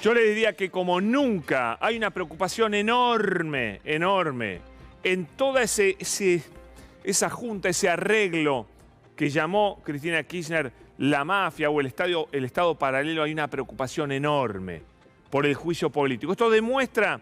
Yo le diría que como nunca hay una preocupación enorme, enorme, en toda esa junta, ese arreglo que llamó Cristina Kirchner la mafia o el Estado paralelo. Hay una preocupación enorme por el juicio político. Esto demuestra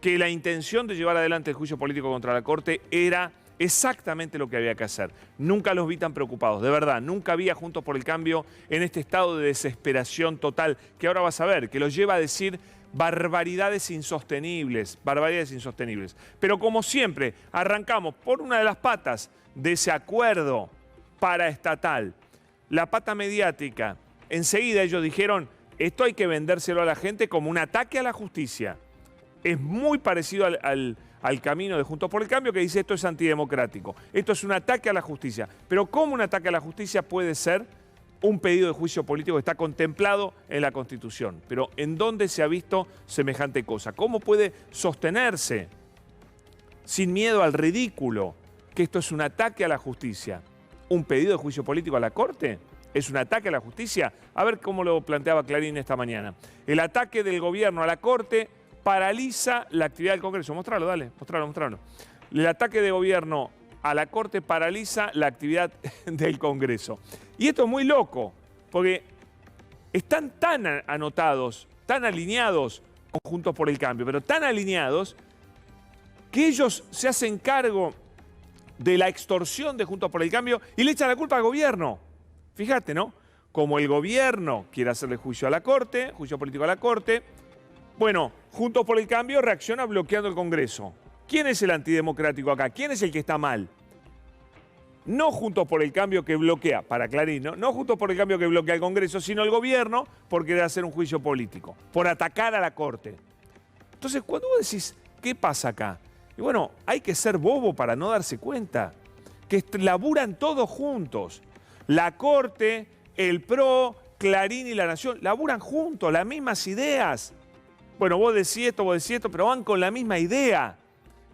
que la intención de llevar adelante el juicio político contra la Corte era exactamente lo que había que hacer. Nunca los vi tan preocupados, de verdad. Nunca vi a Juntos por el Cambio en este estado de desesperación total, que ahora vas a ver, que los lleva a decir barbaridades insostenibles, barbaridades insostenibles. Pero como siempre, arrancamos por una de las patas de ese acuerdo paraestatal, la pata mediática. Enseguida ellos dijeron, esto hay que vendérselo a la gente como un ataque a la justicia. Es muy parecido al camino de Juntos por el Cambio, que dice esto es antidemocrático. Esto es un ataque a la justicia. Pero ¿cómo un ataque a la justicia puede ser un pedido de juicio político que está contemplado en la Constitución? Pero ¿en dónde se ha visto semejante cosa? ¿Cómo puede sostenerse sin miedo al ridículo que esto es un ataque a la justicia? ¿Un pedido de juicio político a la Corte es un ataque a la justicia? A ver cómo lo planteaba Clarín esta mañana. El ataque del gobierno a la Corte paraliza la actividad del Congreso. Mostralo, dale, mostralo. El ataque de gobierno a la Corte paraliza la actividad del Congreso. Y esto es muy loco, porque están tan anotados, tan alineados con Juntos por el Cambio, pero tan alineados que ellos se hacen cargo de la extorsión de Juntos por el Cambio y le echan la culpa al gobierno. Fíjate, ¿no? Como el gobierno quiere hacerle juicio a la Corte, juicio político a la Corte, bueno, Juntos por el Cambio reacciona bloqueando el Congreso. ¿Quién es el antidemocrático acá? ¿Quién es el que está mal? No Juntos por el Cambio que bloquea, para Clarín, no Juntos por el Cambio que bloquea el Congreso, sino el gobierno por querer hacer un juicio político, por atacar a la Corte. Entonces, cuando vos decís, ¿qué pasa acá? Y bueno, hay que ser bobo para no darse cuenta que laburan todos juntos. La Corte, el PRO, Clarín y La Nación, laburan juntos, las mismas ideas. Bueno, vos decís esto, pero van con la misma idea.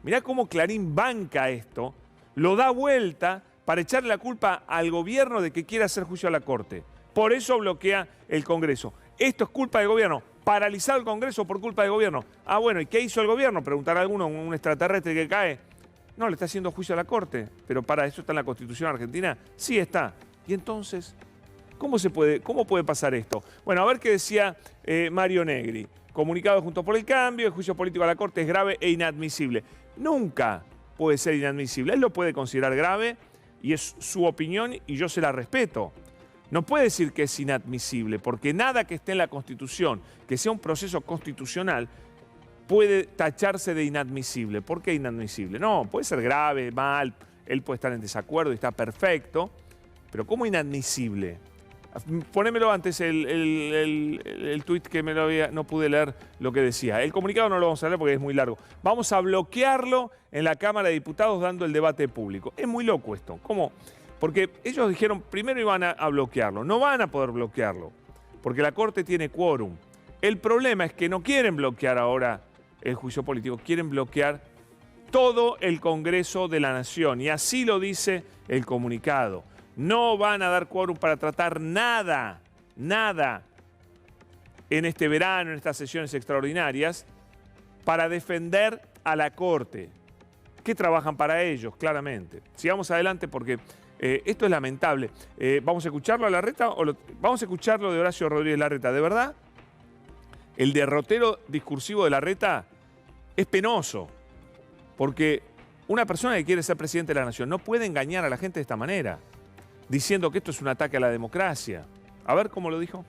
Mirá cómo Clarín banca esto, lo da vuelta para echarle la culpa al gobierno de que quiere hacer juicio a la Corte. Por eso bloquea el Congreso. Esto es culpa del gobierno. Paralizado el Congreso por culpa del gobierno. Ah, bueno, ¿y qué hizo el gobierno? Preguntará a alguno, un extraterrestre que cae. No, le está haciendo juicio a la Corte. Pero para eso está en la Constitución Argentina. Sí está. Y entonces, ¿cómo puede pasar esto? Bueno, a ver qué decía Mario Negri. Comunicado Juntos por el Cambio, el juicio político a la Corte es grave e inadmisible. Nunca puede ser inadmisible. Él lo puede considerar grave y es su opinión y yo se la respeto. No puede decir que es inadmisible, porque nada que esté en la Constitución, que sea un proceso constitucional, puede tacharse de inadmisible. ¿Por qué inadmisible? No, puede ser grave, mal, él puede estar en desacuerdo y está perfecto, pero ¿cómo inadmisible? Ponémelo antes el tuit que no pude leer lo que decía. El comunicado no lo vamos a leer porque es muy largo. Vamos a bloquearlo en la Cámara de Diputados dando el debate público. Es muy loco esto. ¿Cómo? Porque ellos dijeron, primero iban a bloquearlo. No van a poder bloquearlo, porque la Corte tiene quórum. El problema es que no quieren bloquear ahora el juicio político, quieren bloquear todo el Congreso de la Nación. Y así lo dice el comunicado. No van a dar quórum para tratar nada en este verano, en estas sesiones extraordinarias, para defender a la Corte, que trabajan para ellos, claramente. Sigamos adelante porque esto es lamentable. ¿Vamos a escucharlo a Larreta? Vamos a escucharlo de Horacio Rodríguez Larreta. ¿De verdad? El derrotero discursivo de Larreta es penoso, porque una persona que quiere ser presidente de la Nación no puede engañar a la gente de esta manera, diciendo que esto es un ataque a la democracia. A ver cómo lo dijo.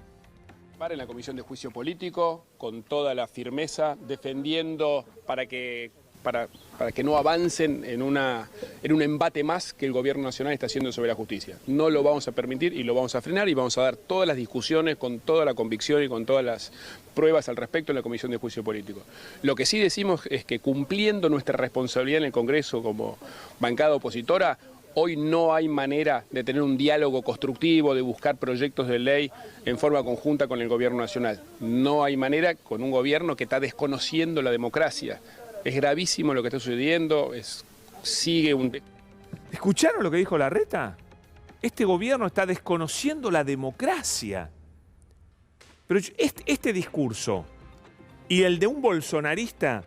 En la Comisión de Juicio Político, con toda la firmeza, defendiendo para que no avancen en un embate más que el Gobierno Nacional está haciendo sobre la justicia. No lo vamos a permitir y lo vamos a frenar y vamos a dar todas las discusiones con toda la convicción y con todas las pruebas al respecto en la Comisión de Juicio Político. Lo que sí decimos es que cumpliendo nuestra responsabilidad en el Congreso como bancada opositora, hoy no hay manera de tener un diálogo constructivo, de buscar proyectos de ley en forma conjunta con el Gobierno Nacional. No hay manera con un gobierno que está desconociendo la democracia. Es gravísimo lo que está sucediendo, ¿Escucharon lo que dijo Larreta? Este gobierno está desconociendo la democracia. Pero este discurso Y el de un bolsonarista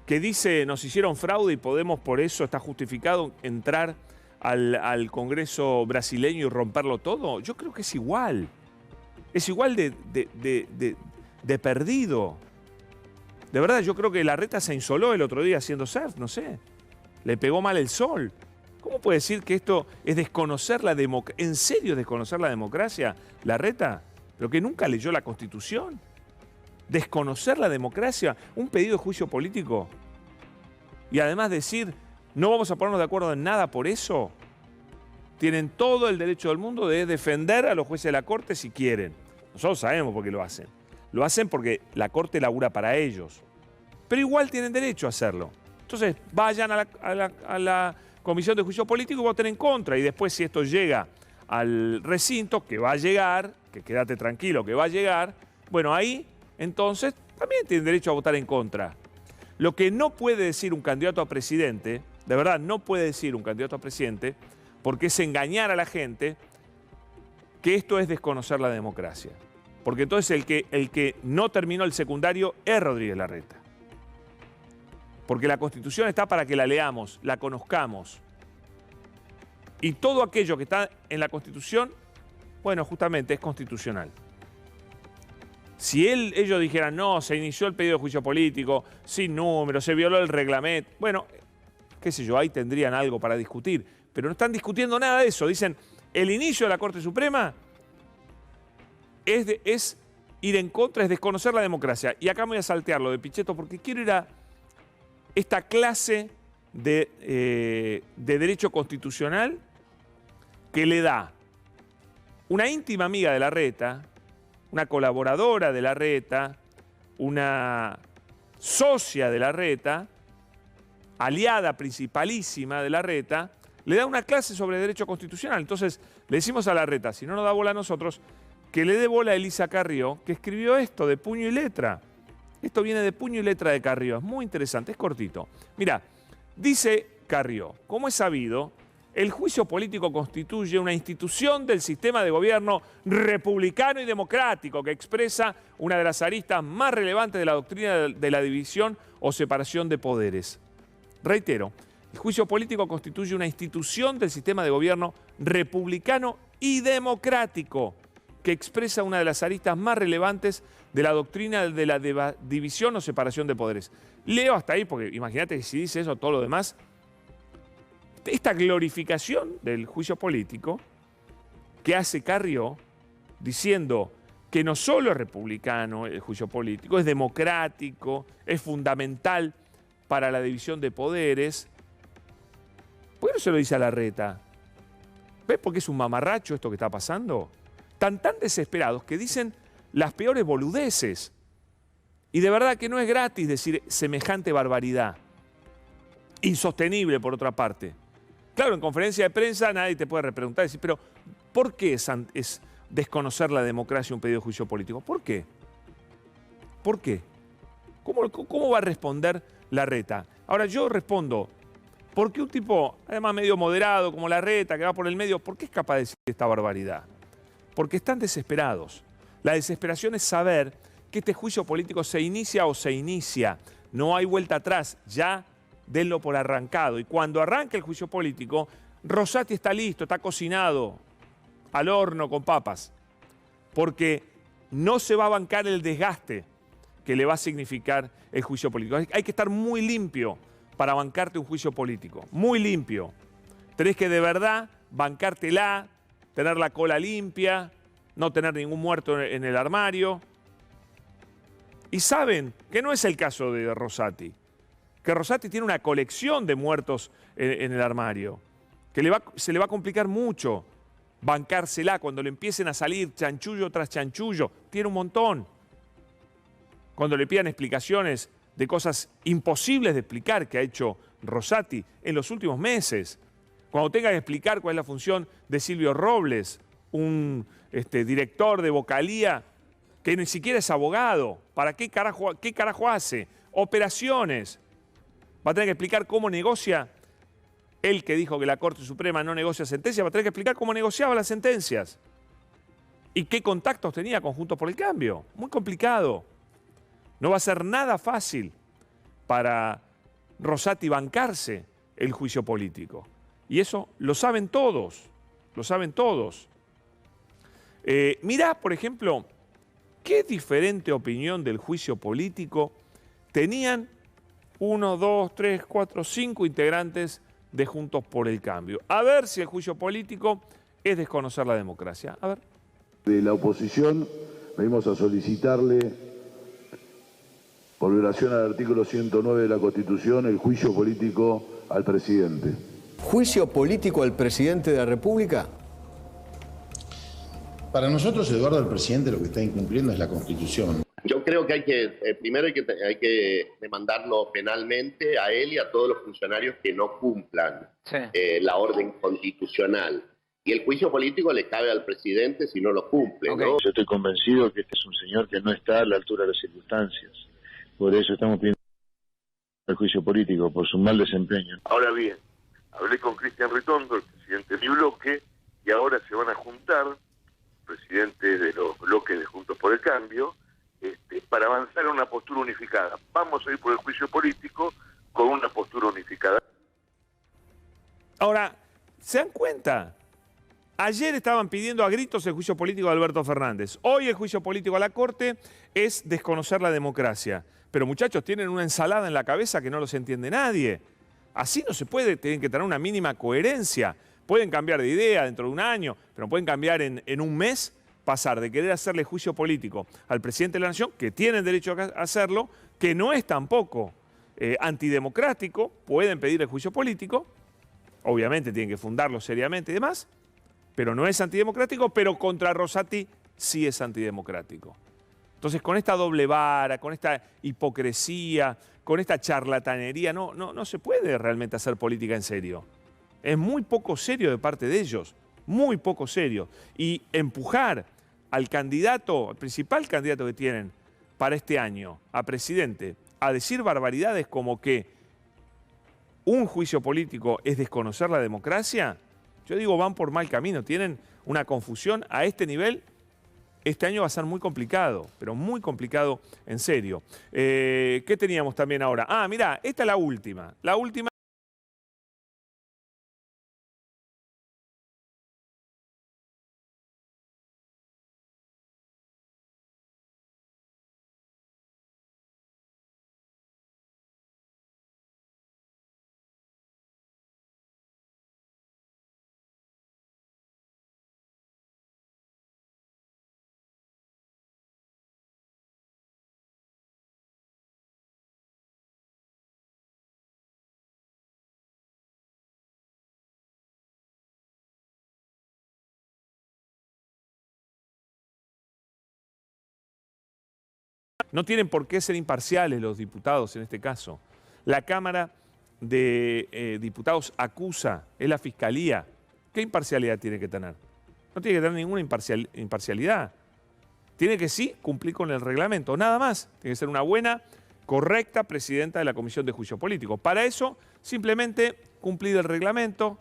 que dice nos hicieron fraude y Podemos por eso está justificado entrar al Congreso brasileño y romperlo todo, yo creo que es igual. Es igual de perdido. De verdad, yo creo que Larreta se insoló el otro día haciendo surf, no sé. Le pegó mal el sol. ¿Cómo puede decir que esto es desconocer la democracia? ¿En serio desconocer la democracia, Larreta? ¿Pero que nunca leyó la Constitución? ¿Desconocer la democracia? ¿Un pedido de juicio político? Y además decir, no vamos a ponernos de acuerdo en nada por eso. Tienen todo el derecho del mundo de defender a los jueces de la Corte si quieren. Nosotros sabemos por qué lo hacen. Lo hacen porque la Corte labura para ellos. Pero igual tienen derecho a hacerlo. Entonces, vayan a la Comisión de Juicio Político y voten en contra. Y después, si esto llega al recinto, que va a llegar, que quédate tranquilo que va a llegar, bueno, ahí, entonces, también tienen derecho a votar en contra. Lo que no puede decir un candidato a presidente, de verdad, no puede decir un candidato a presidente, porque es engañar a la gente, que esto es desconocer la democracia. Porque entonces el que no terminó el secundario es Rodríguez Larreta. Porque la Constitución está para que la leamos, la conozcamos. Y todo aquello que está en la Constitución, bueno, justamente es constitucional. Si ellos dijeran, no, se inició el pedido de juicio político, sin número, se violó el reglamento, bueno, qué sé yo, ahí tendrían algo para discutir. Pero no están discutiendo nada de eso. Dicen, el inicio de la Corte Suprema es ir en contra, es desconocer la democracia. Y acá me voy a saltear lo de Pichetto porque quiero ir a esta clase de derecho constitucional que le da una íntima amiga de Larreta, una colaboradora de Larreta, una socia de Larreta, aliada principalísima de Larreta, le da una clase sobre derecho constitucional. Entonces le decimos a Larreta, si no nos da bola a nosotros, que le dé bola a Elisa Carrió, que escribió esto de puño y letra. Esto viene de puño y letra de Carrió, es muy interesante, es cortito. Mira, dice Carrió, como es sabido, el juicio político constituye una institución del sistema de gobierno republicano y democrático que expresa una de las aristas más relevantes de la doctrina de la división o separación de poderes. Reitero, el juicio político constituye una institución del sistema de gobierno republicano y democrático que expresa una de las aristas más relevantes de la doctrina de la división o separación de poderes. Leo hasta ahí porque imagínate que si dice eso todo lo demás. Esta glorificación del juicio político que hace Carrió diciendo que no solo es republicano el juicio político, es democrático, es fundamental para la división de poderes. ¿Por qué no se lo dice a Larreta? ¿Ves por qué es un mamarracho esto que está pasando? Tan desesperados que dicen las peores boludeces. Y de verdad que no es gratis decir semejante barbaridad. Insostenible, por otra parte. Claro, en conferencia de prensa nadie te puede repreguntar y decir, pero ¿por qué es desconocer la democracia un pedido de juicio político? ¿Por qué? ¿Por qué? ¿Cómo va a responder Larreta? Ahora yo respondo, ¿por qué un tipo, además medio moderado como Larreta, que va por el medio, por qué es capaz de decir esta barbaridad? Porque están desesperados. La desesperación es saber que este juicio político se inicia o se inicia. No hay vuelta atrás, ya denlo por arrancado. Y cuando arranque el juicio político, Rosati está listo, está cocinado al horno con papas. Porque no se va a bancar el desgaste que le va a significar el juicio político. Hay que estar muy limpio para bancarte un juicio político. Muy limpio. Tenés que de verdad bancártela, tener la cola limpia, no tener ningún muerto en el armario. Y saben que no es el caso de Rosati. Que Rosati tiene una colección de muertos en el armario, que se le va a complicar mucho bancársela cuando le empiecen a salir chanchullo tras chanchullo. Tiene un montón. Cuando le pidan explicaciones de cosas imposibles de explicar que ha hecho Rosati en los últimos meses. Cuando tenga que explicar cuál es la función de Silvio Robles, un director de vocalía que ni siquiera es abogado. ¿Para qué carajo hace? Operaciones. Va a tener que explicar cómo negocia, él que dijo que la Corte Suprema no negocia sentencias, va a tener que explicar cómo negociaba las sentencias. Y qué contactos tenía con Juntos por el Cambio. Muy complicado. No va a ser nada fácil para Rosati bancarse el juicio político. Y eso lo saben todos, lo saben todos. Mirá, por ejemplo, qué diferente opinión del juicio político tenían 1, 2, 3, 4, 5 integrantes de Juntos por el Cambio. A ver si el juicio político es desconocer la democracia. A ver. De la oposición venimos a solicitarle, por violación al artículo 109 de la Constitución, el juicio político al presidente. ¿Juicio político al presidente de la República? Para nosotros, Eduardo, el presidente lo que está incumpliendo es la Constitución. Yo creo que primero hay que demandarlo penalmente a él y a todos los funcionarios que no cumplan la orden constitucional. Y el juicio político le cabe al presidente si no lo cumple, Okay. ¿no? Yo estoy convencido que este es un señor que no está a la altura de las circunstancias. Por eso estamos pidiendo el juicio político, por su mal desempeño. Ahora bien, hablé con Cristian Ritondo, el presidente de mi bloque, y ahora se van a juntar presidentes de los bloques de Juntos por el Cambio, para avanzar en una postura unificada. Vamos a ir por el juicio político con una postura unificada. Ahora, ¿se dan cuenta? Ayer estaban pidiendo a gritos el juicio político de Alberto Fernández. Hoy el juicio político a la Corte es desconocer la democracia. Pero muchachos, tienen una ensalada en la cabeza que no los entiende nadie. Así no se puede, tienen que tener una mínima coherencia. Pueden cambiar de idea dentro de un año, pero pueden cambiar en un mes, pasar de querer hacerle juicio político al presidente de la Nación, que tienen derecho a hacerlo, que no es tampoco antidemocrático, pueden pedir el juicio político, obviamente tienen que fundarlo seriamente y demás, pero no es antidemocrático, pero contra Rosati sí es antidemocrático. Entonces, con esta doble vara, con esta hipocresía, con esta charlatanería, no se puede realmente hacer política en serio. Es muy poco serio de parte de ellos, muy poco serio. Y empujar al candidato, al principal candidato que tienen para este año, a presidente, a decir barbaridades como que un juicio político es desconocer la democracia, yo digo, van por mal camino, tienen una confusión a este nivel. Este año va a ser muy complicado, pero muy complicado en serio. ¿Qué teníamos también ahora? Ah, mirá, esta es la última. La última. No tienen por qué ser imparciales los diputados en este caso. La Cámara de Diputados acusa, es la Fiscalía. ¿Qué imparcialidad tiene que tener? No tiene que tener ninguna imparcialidad. Tiene que sí cumplir con el reglamento, nada más. Tiene que ser una buena, correcta presidenta de la Comisión de Juicio Político. Para eso, simplemente cumplir el reglamento,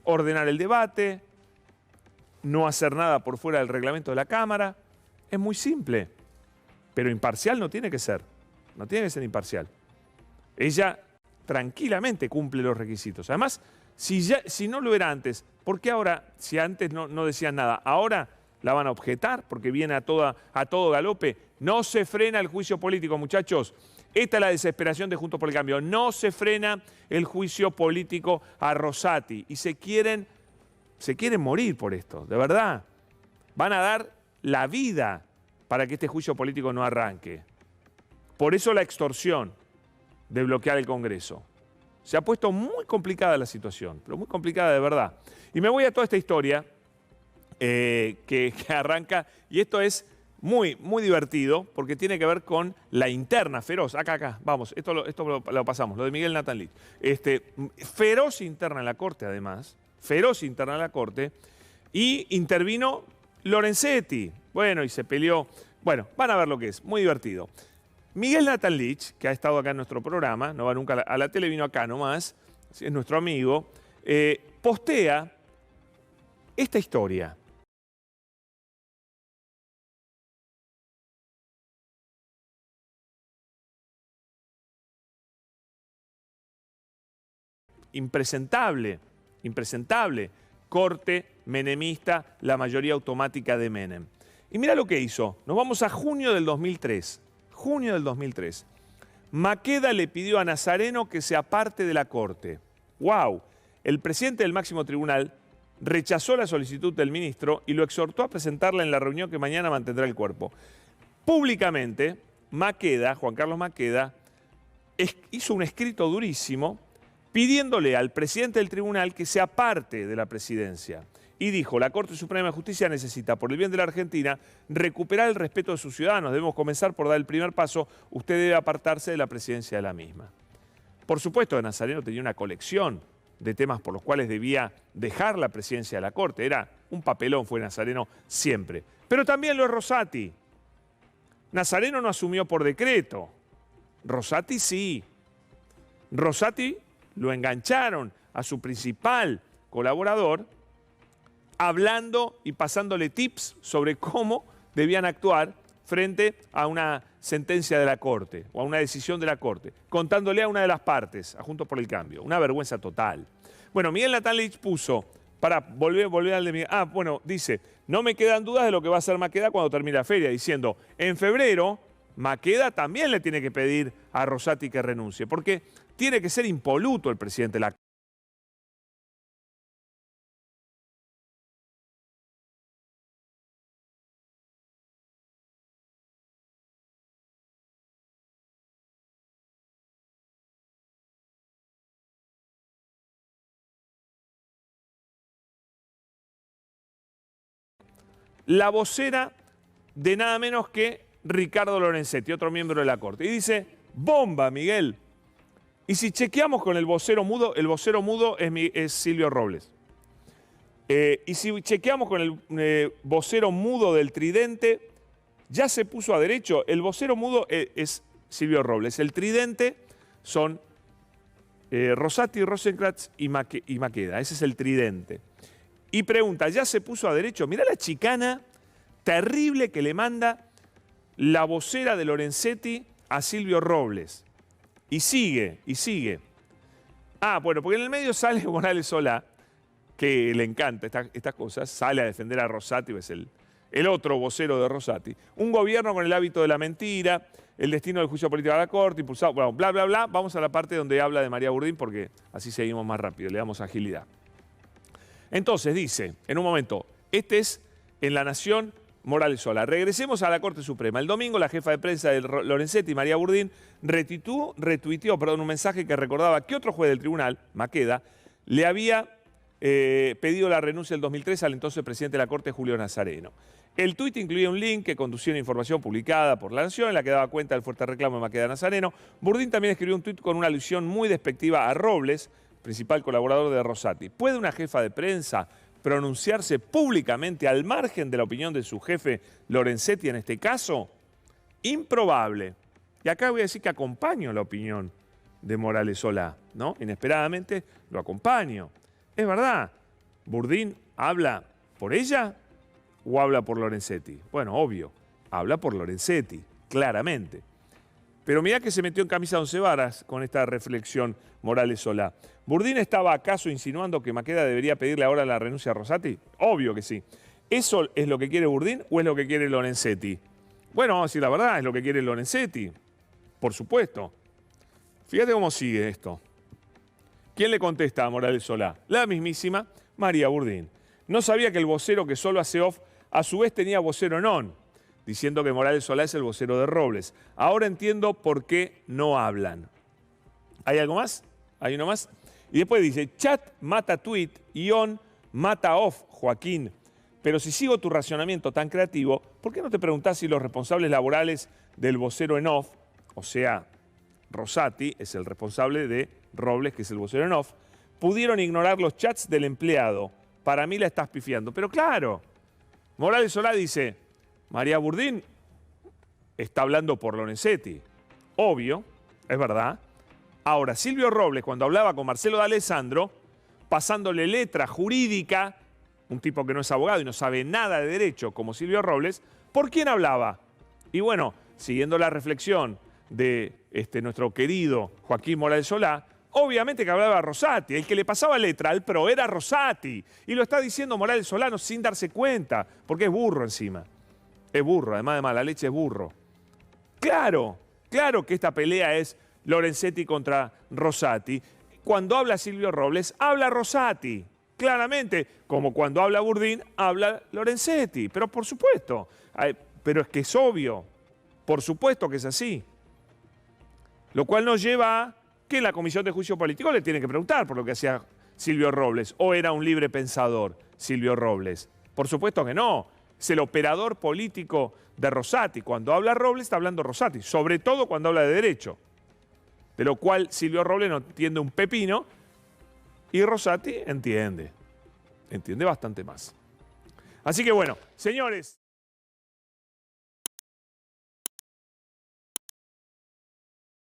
ordenar el debate, no hacer nada por fuera del reglamento de la Cámara. Es muy simple. Pero imparcial no tiene que ser. No tiene que ser imparcial. Ella tranquilamente cumple los requisitos. Además, si no lo era antes, ¿por qué ahora, si antes no decían nada, ahora la van a objetar porque viene a todo galope? No se frena el juicio político, muchachos. Esta es la desesperación de Juntos por el Cambio. No se frena el juicio político a Rosati. Y se quieren morir por esto, de verdad. Van a dar la vida para que este juicio político no arranque. Por eso la extorsión de bloquear el Congreso. Se ha puesto muy complicada la situación, pero muy complicada de verdad. Y me voy a toda esta historia que arranca, y esto es muy, muy divertido, porque tiene que ver con la interna feroz. Acá, vamos, esto lo pasamos, lo de Miguel Nathan Lich. Feroz interna en la Corte, además, feroz interna en la Corte, y intervino Lorenzetti. Bueno, y se peleó. Bueno, van a ver lo que es, muy divertido. Miguel Nathan Lich, que ha estado acá en nuestro programa, no va nunca a la tele, vino acá nomás, es nuestro amigo, postea esta historia. impresentable, corte menemista, la mayoría automática de Menem. Y mira lo que hizo. Nos vamos a junio del 2003. Junio del 2003. Maqueda le pidió a Nazareno que se aparte de la Corte. ¡Wow! El presidente del máximo tribunal rechazó la solicitud del ministro y lo exhortó a presentarla en la reunión que mañana mantendrá el cuerpo. Públicamente, Maqueda, Juan Carlos Maqueda, hizo un escrito durísimo pidiéndole al presidente del tribunal que se aparte de la presidencia. Y dijo, la Corte Suprema de Justicia necesita, por el bien de la Argentina, recuperar el respeto de sus ciudadanos. Debemos comenzar por dar el primer paso. Usted debe apartarse de la presidencia de la misma. Por supuesto, Nazareno tenía una colección de temas por los cuales debía dejar la presidencia de la Corte. Era un papelón, fue Nazareno siempre. Pero también lo es Rosati. Nazareno no asumió por decreto. Rosati sí. Rosati lo engancharon a su principal colaborador hablando y pasándole tips sobre cómo debían actuar frente a una sentencia de la Corte o a una decisión de la Corte, contándole a una de las partes, a Juntos por el Cambio. Una vergüenza total. Bueno, Miguel Natalich puso, para volver al de Miguel, dice, no me quedan dudas de lo que va a hacer Maqueda cuando termine la feria, diciendo, en febrero, Maqueda también le tiene que pedir a Rosati que renuncie, porque tiene que ser impoluto el presidente de la Corte. La vocera de nada menos que Ricardo Lorenzetti, otro miembro de la Corte. Y dice, bomba, Miguel. Y si chequeamos con el vocero mudo es Silvio Robles. Y si chequeamos con el vocero mudo del Tridente, ya se puso a derecho. El vocero mudo es Silvio Robles. El Tridente son Rosati, Rosenkrantz y Maqueda. Ese es el Tridente. Y pregunta, ¿ya se puso a derecho? Mirá la chicana terrible que le manda la vocera de Lorenzetti a Silvio Robles. Y sigue, y sigue. Bueno, porque en el medio sale Morales Solá, que le encanta estas cosas, sale a defender a Rosati, es el otro vocero de Rosati. Un gobierno con el hábito de la mentira, el destino del juicio político de la Corte, impulsado, bueno, bla, bla, bla. Vamos a la parte donde habla de María Burdín, porque así seguimos más rápido, le damos agilidad. Entonces dice, en un momento, este es en La Nación, Morales Solá. Regresemos a la Corte Suprema. El domingo la jefa de prensa de Lorenzetti, María Burdín, retuiteó un mensaje que recordaba que otro juez del tribunal, Maqueda, le había pedido la renuncia en 2003 al entonces presidente de la Corte, Julio Nazareno. El tuit incluía un link que conducía una información publicada por La Nación en la que daba cuenta del fuerte reclamo de Maqueda Nazareno. Burdín también escribió un tuit con una alusión muy despectiva a Robles, principal colaborador de Rosati. ¿Puede una jefa de prensa pronunciarse públicamente al margen de la opinión de su jefe Lorenzetti en este caso? Improbable. Y acá voy a decir que acompaño la opinión de Morales Solá, ¿no? Inesperadamente lo acompaño. Es verdad, ¿Burdín habla por ella o habla por Lorenzetti? Bueno, obvio, habla por Lorenzetti, claramente. Pero mirá que se metió en camisa de 11 varas con esta reflexión Morales Solá. ¿Burdín estaba acaso insinuando que Maqueda debería pedirle ahora la renuncia a Rosati? Obvio que sí. ¿Eso es lo que quiere Burdín o es lo que quiere Lorenzetti? Bueno, vamos a decir la verdad, es lo que quiere Lorenzetti. Por supuesto. Fíjate cómo sigue esto. ¿Quién le contesta a Morales Solá? La mismísima María Burdín. No sabía que el vocero que solo hace off, a su vez tenía vocero non, diciendo que Morales Solá es el vocero de Robles. Ahora entiendo por qué no hablan. ¿Hay algo más? ¿Hay uno más? Y después dice, chat mata tweet y on mata off, Joaquín. Pero si sigo tu razonamiento tan creativo, ¿por qué no te preguntás si los responsables laborales del vocero en off, o sea, Rosati es el responsable de Robles, que es el vocero en off, pudieron ignorar los chats del empleado? Para mí la estás pifiando. Pero claro, Morales Solá dice, María Burdín está hablando por Lorenzetti. Obvio, es verdad. Ahora, Silvio Robles, cuando hablaba con Marcelo D'Alessandro, pasándole letra jurídica, un tipo que no es abogado y no sabe nada de derecho, como Silvio Robles, ¿por quién hablaba? Y bueno, siguiendo la reflexión de nuestro querido Joaquín Morales Solá, Obviamente que hablaba Rosati. El que le pasaba letra al PRO era Rosati. Y lo está diciendo Morales Solano sin darse cuenta, porque es burro encima. Es burro, además de mala leche es burro. Claro que esta pelea es Lorenzetti contra Rosati. Cuando habla Silvio Robles, habla Rosati. Claramente, como cuando habla Burdín, habla Lorenzetti. Pero por supuesto, pero es que es obvio. Por supuesto que es así. Lo cual nos lleva a que la Comisión de Juicio Político le tiene que preguntar por lo que hacía Silvio Robles. ¿O era un libre pensador Silvio Robles? Por supuesto que no. Es el operador político de Rosati. Cuando habla Robles, está hablando Rosati. Sobre todo cuando habla de derecho. De lo cual Silvio Robles no entiende un pepino. Y Rosati entiende. Entiende bastante más. Así que bueno, señores...